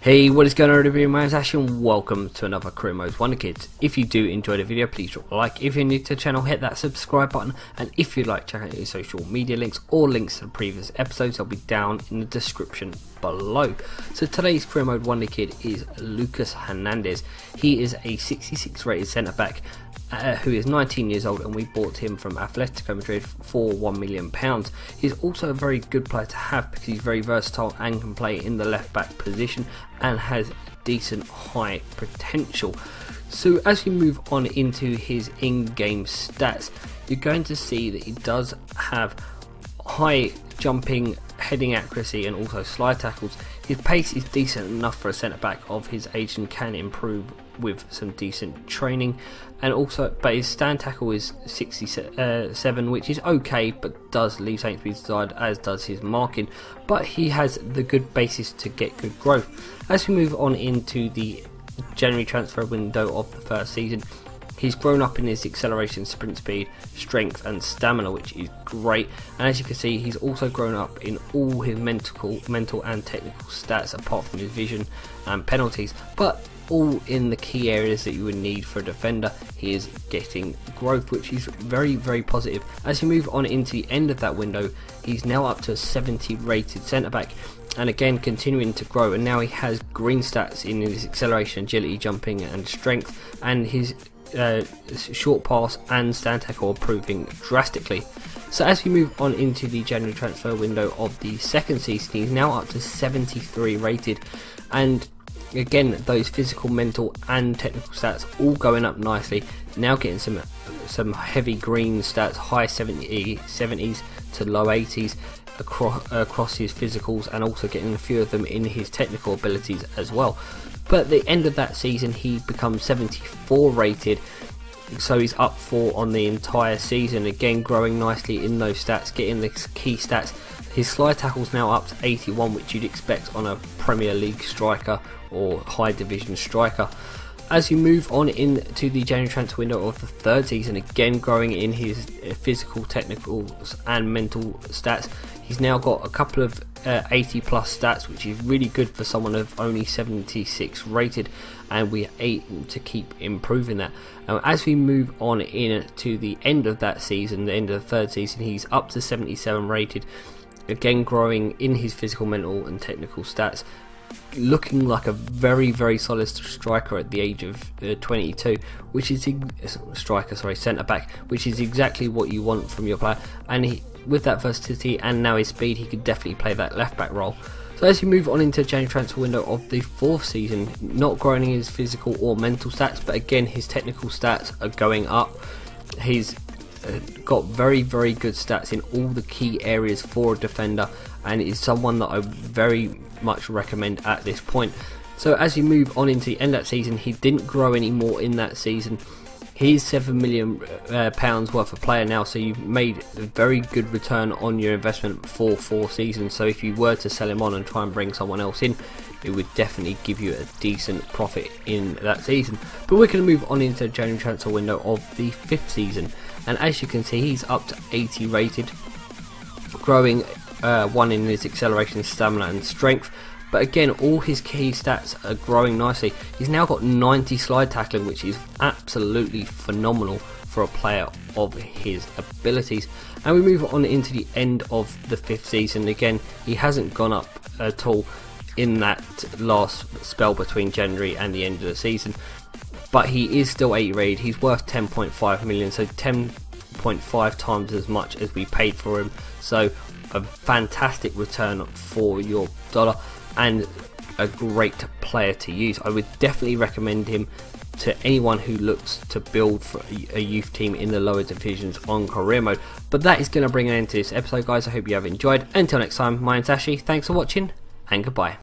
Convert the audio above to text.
Hey, what is going on everybody, my name is Ash and welcome to another Career Mode Wonder Kids. If you do enjoy the video, please drop a like. If you're new to the channel, hit that subscribe button, and if you'd like, check out your social media links or links to the previous episodes. They'll be down in the description below. So today's Career Mode Wonder Kid is Lucas Hernandez. He is a 66 rated centre back who is 19 years old, and we bought him from Atletico Madrid for £1 million. He's also a very good player to have because he's very versatile and can play in the left back position and has decent high potential. So as we move on into his in-game stats, you're going to see that he does have high jumping, heading accuracy and also slide tackles. His pace is decent enough for a centre back of his age and can improve with some decent training, and also but his stand tackle is 67, which is okay but does leave something to be desired, as does his marking, but he has the good basis to get good growth. As we move on into the January transfer window of the first season, he's grown up in his acceleration, sprint speed, strength and stamina, which is great, and as you can see he's also grown up in all his mental and technical stats apart from his vision and penalties, but all in the key areas that you would need for a defender. He is getting growth, which is very positive. As you move on into the end of that window, he's now up to a 70 rated centre back, and again continuing to grow, and now he has green stats in his acceleration, agility, jumping and strength, and his short pass and stand tackle are improving drastically. So as we move on into the January transfer window of the second season, he's now up to 73 rated, and again those physical, mental and technical stats all going up nicely, now getting some heavy green stats, high 70s to low 80s across his physicals, and also getting a few of them in his technical abilities as well. But at the end of that season he becomes 74 rated, so he's up 4 on the entire season, again growing nicely in those stats, getting the key stats. His slide tackle's now up to 81, which you'd expect on a Premier League striker or high division striker. As you move on into the January transfer window of the third season, again growing in his physical, technical and mental stats, he's now got a couple of 80 plus stats, which is really good for someone of only 76 rated, and we aim to keep improving that. As we move on into the end of that season, the end of the third season, he's up to 77 rated, again growing in his physical, mental and technical stats, looking like a very solid striker at the age of 22, which is centre back, which is exactly what you want from your player. And with that versatility and now his speed, he could definitely play that left back role. So as you move on into the January transfer window of the fourth season, not growing in his physical or mental stats, but again his technical stats are going up. He's got very good stats in all the key areas for a defender, and is someone that I very much recommend at this point. So as you move on into the end of that season, he didn't grow any more in that season. He's £7 million worth of player now, so you've made a very good return on your investment for 4 seasons. So if you were to sell him on and try and bring someone else in, it would definitely give you a decent profit in that season. But we're going to move on into the January transfer window of the 5th season, and as you can see he's up to 80 rated, growing 1 in his acceleration, stamina and strength, but again all his key stats are growing nicely. He's now got 90 slide tackling, which is absolutely phenomenal for a player of his abilities. And we move on into the end of the 5th season. Again, he hasn't gone up at all in that last spell between January and the end of the season, but he is still 80 rated. He's worth 10.5 million, so 10.5 times as much as we paid for him. So a fantastic return for your dollar and a great player to use. I would definitely recommend him to anyone who looks to build for a youth team in the lower divisions on career mode. But that is going to bring an end to this episode, guys. I hope you have enjoyed. Until next time, my name's Ashy. Thanks for watching and goodbye.